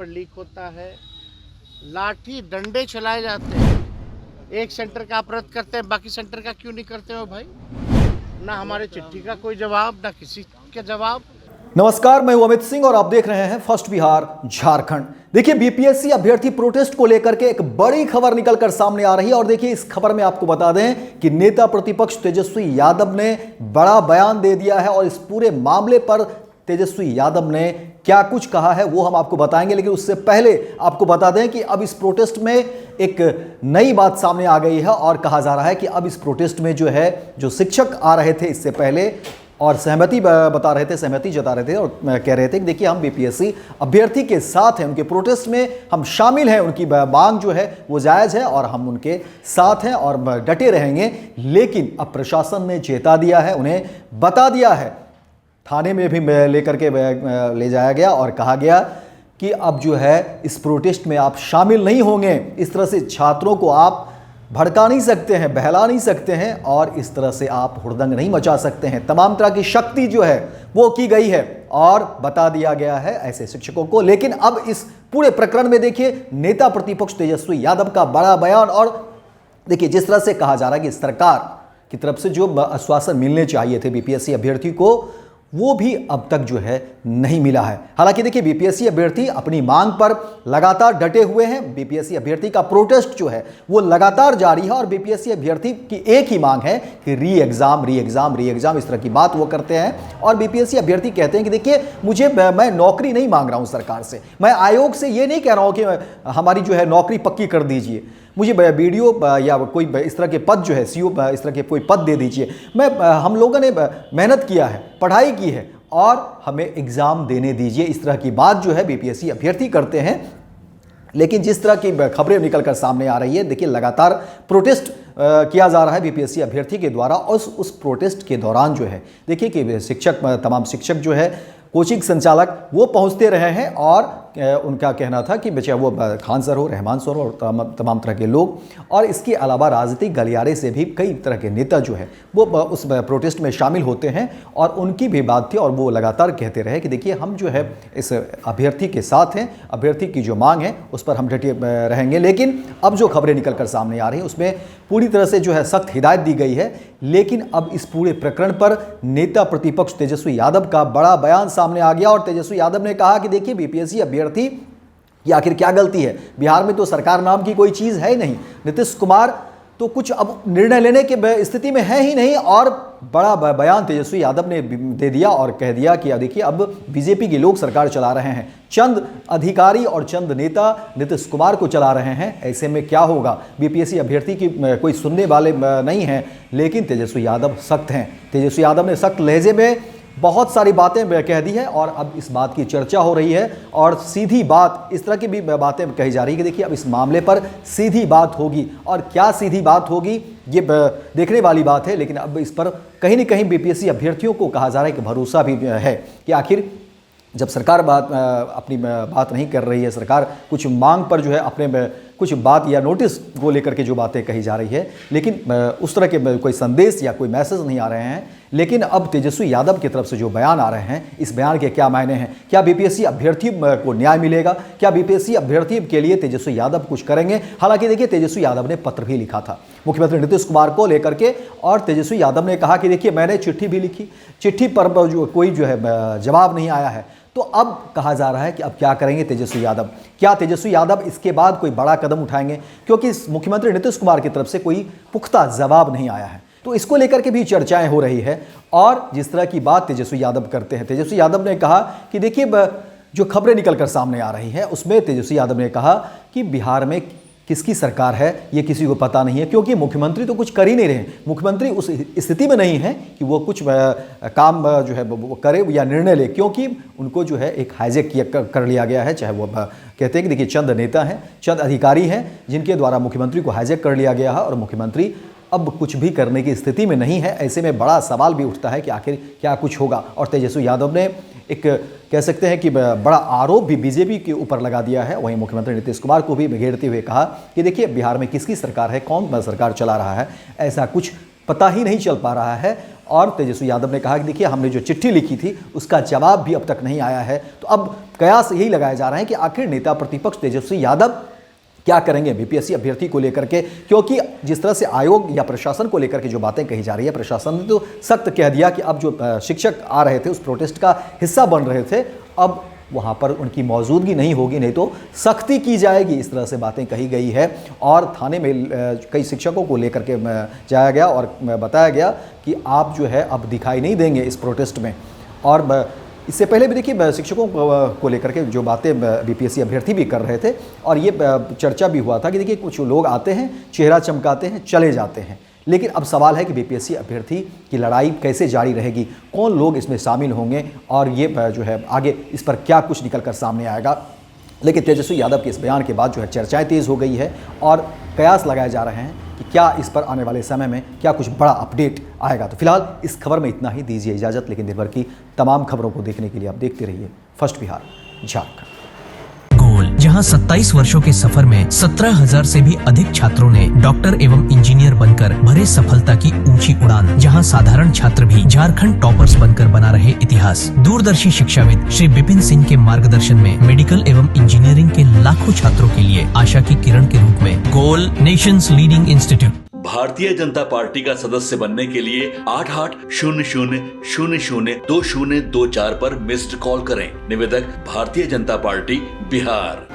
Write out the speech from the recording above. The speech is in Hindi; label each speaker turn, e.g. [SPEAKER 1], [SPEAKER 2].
[SPEAKER 1] पर लीक होता है, लाठी डंडे चलाए जाते हैं। एक सेंटर का आप रद्द करते हैं, बाकी सेंटर का क्यों नहीं करते हो भाई? ना हमारे चिट्ठी का कोई जवाब, ना किसी के जवाब।
[SPEAKER 2] नमस्कार, मैं हूं अमित सिंह और आप देख रहे हैं फर्स्ट बिहार झारखंड। देखिए, बीपीएससी अभ्यर्थी प्रोटेस्ट को लेकर के एक बड़ी खबर निकलकर सामने आ रही है और देखिए इस खबर में आपको बता दें कि नेता प्रतिपक्ष तेजस्वी यादव ने बड़ा बयान दे दिया है और इस पूरे मामले पर तेजस्वी यादव ने क्या कुछ कहा है वो हम आपको बताएंगे। लेकिन उससे पहले आपको बता दें कि अब इस प्रोटेस्ट में एक नई बात सामने आ गई है और कहा जा रहा है कि अब इस प्रोटेस्ट में जो शिक्षक आ रहे थे इससे पहले और सहमति बता रहे थे, सहमति जता रहे थे और कह रहे थे कि देखिए हम बीपीएससी अभ्यर्थी के साथ हैं, उनके प्रोटेस्ट में हम शामिल हैं, उनकी मांग जो है वो जायज़ है और हम उनके साथ हैं और डटे रहेंगे। लेकिन अब प्रशासन ने चेता दिया है, उन्हें बता दिया है, थाने में भी लेकर के ले जाया गया और कहा गया कि अब जो है इस प्रोटेस्ट में आप शामिल नहीं होंगे। इस तरह से छात्रों को आप भड़का नहीं सकते हैं, बहला नहीं सकते हैं और इस तरह से आप हुड़दंग नहीं मचा सकते हैं। तमाम तरह की शक्ति जो है वो की गई है और बता दिया गया है ऐसे शिक्षकों को। लेकिन अब इस पूरे प्रकरण में देखिए नेता प्रतिपक्ष तेजस्वी यादव का बड़ा बयान और देखिए जिस तरह से कहा जा रहा है कि सरकार की तरफ से जो आश्वासन मिलने चाहिए थे बीपीएससी अभ्यर्थी को वो भी अब तक जो है नहीं मिला है। हालांकि देखिए बीपीएससी अभ्यर्थी अपनी मांग पर लगातार डटे हुए हैं। बीपीएससी अभ्यर्थी का प्रोटेस्ट जो है वो लगातार जारी है और बीपीएससी अभ्यर्थी की एक ही मांग है कि री एग्जाम इस तरह की बात वो करते हैं। और बीपीएससी अभ्यर्थी कहते हैं कि देखिए मैं नौकरी नहीं मांग रहा हूं सरकार से, मैं आयोग से ये नहीं कह रहा हूं कि हमारी जो है नौकरी पक्की कर दीजिए, मुझे वीडियो या कोई इस तरह के पद जो है सीओ इस तरह के कोई पद दे दीजिए। हम लोगों ने मेहनत किया है, पढ़ाई की है और हमें एग्ज़ाम देने दीजिए, इस तरह की बात जो है बीपीएससी अभ्यर्थी करते हैं। लेकिन जिस तरह की खबरें निकलकर सामने आ रही है, देखिए लगातार प्रोटेस्ट किया जा रहा है बीपीएससी अभ्यर्थी के द्वारा और उस प्रोटेस्ट के दौरान जो है देखिए कि तमाम शिक्षक जो है, कोचिंग संचालक वो पहुंचते रहे हैं और उनका कहना था कि बच्चा वो खान सर हो, रहमान सर हो और तमाम तरह के लोग और इसके अलावा राजनीतिक गलियारे से भी कई तरह के नेता जो है वो उस प्रोटेस्ट में शामिल होते हैं और उनकी भी बात थी और वो लगातार कहते रहे कि देखिए हम जो है इस अभ्यर्थी के साथ हैं, अभ्यर्थी की जो मांग है उस पर हम डटे रहेंगे। लेकिन अब जो खबरें निकल कर सामने आ रही हैं उसमें पूरी तरह से जो है सख्त हिदायत दी गई है। लेकिन अब इस पूरे प्रकरण पर नेता प्रतिपक्ष तेजस्वी यादव का बड़ा बयान सामने आ गया और तेजस्वी यादव ने कहा कि देखिए बीपीएससी अभ्यर्थी की आखिर क्या गलती है, बिहार में तो सरकार नाम की कोई चीज़ है ही नहीं, नीतीश कुमार तो कुछ अब निर्णय लेने के स्थिति में है ही नहीं। और बड़ा बयान तेजस्वी यादव ने दे दिया और कह दिया कि देखिए अब बीजेपी के लोग सरकार चला रहे हैं, चंद अधिकारी और चंद नेता नीतीश कुमार को चला रहे हैं, ऐसे में क्या होगा, बीपीएससी अभ्यर्थी की कोई सुनने वाले नहीं हैं। लेकिन तेजस्वी यादव सख्त हैं, तेजस्वी यादव ने सख्त लहजे में बहुत सारी बातें कह दी है और अब इस बात की चर्चा हो रही है और सीधी बात इस तरह की भी बातें कही जा रही है कि देखिए अब इस मामले पर सीधी बात होगी और क्या सीधी बात होगी ये देखने वाली बात है। लेकिन अब इस पर कहीं ना कहीं बीपीएससी अभ्यर्थियों को कहा जा रहा है कि भरोसा भी है कि आखिर जब सरकार अपनी बात नहीं कर रही है, सरकार कुछ मांग पर जो है अपने कुछ बात या नोटिस को लेकर के जो बातें कही जा रही है, लेकिन उस तरह के कोई संदेश या कोई मैसेज नहीं आ रहे हैं। लेकिन अब तेजस्वी यादव की तरफ से जो बयान आ रहे हैं, इस बयान के क्या मायने हैं, क्या बीपीएससी अभ्यर्थी को न्याय मिलेगा, क्या बीपीएससी अभ्यर्थी के लिए तेजस्वी यादव कुछ करेंगे। हालांकि देखिए तेजस्वी यादव ने पत्र भी लिखा था मुख्यमंत्री नीतीश कुमार को लेकर के और तेजस्वी यादव ने कहा कि देखिए मैंने चिट्ठी भी लिखी, चिट्ठी पर जो कोई जो है जवाब नहीं आया है। तो अब कहा जा रहा है कि अब क्या करेंगे तेजस्वी यादव, क्या तेजस्वी यादव इसके बाद कोई बड़ा कदम उठाएंगे, क्योंकि मुख्यमंत्री नीतीश कुमार की तरफ से कोई पुख्ता जवाब नहीं आया है। तो इसको लेकर के भी चर्चाएं हो रही है और जिस तरह की बात तेजस्वी यादव करते हैं, तेजस्वी यादव ने कहा कि देखिए जो खबरें निकल कर सामने आ रही हैं उसमें तेजस्वी यादव ने कहा कि बिहार में किसकी सरकार है ये किसी को पता नहीं है, क्योंकि मुख्यमंत्री तो कुछ कर ही नहीं रहे, मुख्यमंत्री उस स्थिति में नहीं है कि वो कुछ काम जो है वो करे या निर्णय ले, क्योंकि उनको जो है एक हाईजैक कर लिया गया है। चाहे वो कहते हैं कि देखिए चंद नेता हैं, चंद अधिकारी हैं जिनके द्वारा मुख्यमंत्री को हाईजैक कर लिया गया है और मुख्यमंत्री अब कुछ भी करने की स्थिति में नहीं है। ऐसे में बड़ा सवाल भी उठता है कि आखिर क्या कुछ होगा। और तेजस्वी यादव ने एक कह सकते हैं कि बड़ा आरोप भी बीजेपी के ऊपर लगा दिया है। वहीं मुख्यमंत्री नीतीश कुमार को भी घेरते हुए कहा कि देखिए बिहार में किसकी सरकार है, कौन सरकार चला रहा है, ऐसा कुछ पता ही नहीं चल पा रहा है। और तेजस्वी यादव ने कहा कि देखिए हमने जो चिट्ठी लिखी थी उसका जवाब भी अब तक नहीं आया है। तो अब कयास यही लगाया जा रहा है कि आखिर नेता प्रतिपक्ष तेजस्वी यादव क्या करेंगे बीपीएससी अभ्यर्थी को लेकर के, क्योंकि जिस तरह से आयोग या प्रशासन को लेकर के जो बातें कही जा रही है, प्रशासन ने तो सख्त कह दिया कि अब जो शिक्षक आ रहे थे उस प्रोटेस्ट का हिस्सा बन रहे थे, अब वहाँ पर उनकी मौजूदगी नहीं होगी, नहीं तो सख्ती की जाएगी, इस तरह से बातें कही गई है। और थाने में कई शिक्षकों को लेकर के जाया गया और बताया गया कि आप जो है अब दिखाई नहीं देंगे इस प्रोटेस्ट में। और इससे पहले भी देखिए शिक्षकों को लेकर के जो बातें बीपीएससी अभ्यर्थी भी कर रहे थे और ये चर्चा भी हुआ था कि देखिए कुछ लोग आते हैं, चेहरा चमकाते हैं, चले जाते हैं, लेकिन अब सवाल है कि बीपीएससी अभ्यर्थी की लड़ाई कैसे जारी रहेगी, कौन लोग इसमें शामिल होंगे और ये जो है आगे इस पर क्या कुछ निकल कर सामने आएगा। लेकिन तेजस्वी यादव के इस बयान के बाद जो है चर्चाएं तेज़ हो गई है और कयास लगाए जा रहे हैं कि क्या इस पर आने वाले समय में क्या कुछ बड़ा अपडेट आएगा। तो फिलहाल इस खबर में इतना ही, दीजिए इजाज़त, लेकिन दिन भर की तमाम खबरों को देखने के लिए आप देखते रहिए फर्स्ट बिहार झारखंड।
[SPEAKER 3] जहां 27 वर्षों के सफर में 17,000 से भी अधिक छात्रों ने डॉक्टर एवं इंजीनियर बनकर भरे सफलता की ऊंची उड़ान, जहां साधारण छात्र भी झारखंड टॉपर्स बनकर बना रहे इतिहास। दूरदर्शी शिक्षाविद श्री विपिन सिंह के मार्गदर्शन में मेडिकल एवं इंजीनियरिंग के लाखों छात्रों के लिए आशा की किरण के रूप में गोल Nations leading institute.
[SPEAKER 4] Bharatiya Janata party का सदस्य बनने के लिए 8800002024 पर मिस्ड कॉल करें। निवेदक भारतीय जनता पार्टी बिहार।